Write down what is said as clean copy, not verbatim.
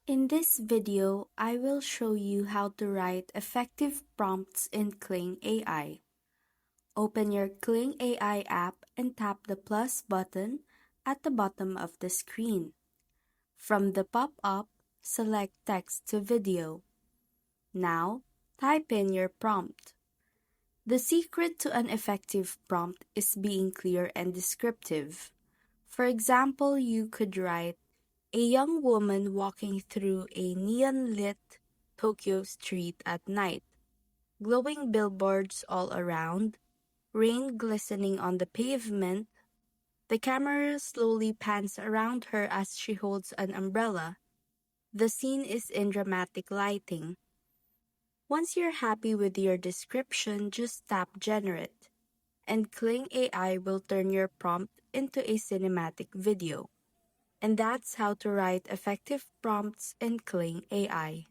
In this video, I will show you how to write effective prompts in Kling AI. Open your Kling AI app and tap the plus button at the bottom of the screen. From the pop-up, select text to video. Now, type in your prompt. The secret to an effective prompt is being clear and descriptive. For example, you could write, a young woman walking through a neon-lit Tokyo street at night. Glowing billboards all around, rain glistening on the pavement. The camera slowly pans around her as she holds an umbrella. The scene is in dramatic lighting. Once you're happy with your description, just tap Generate, and Kling AI will turn your prompt into a cinematic video. And that's how to write effective prompts in Kling AI.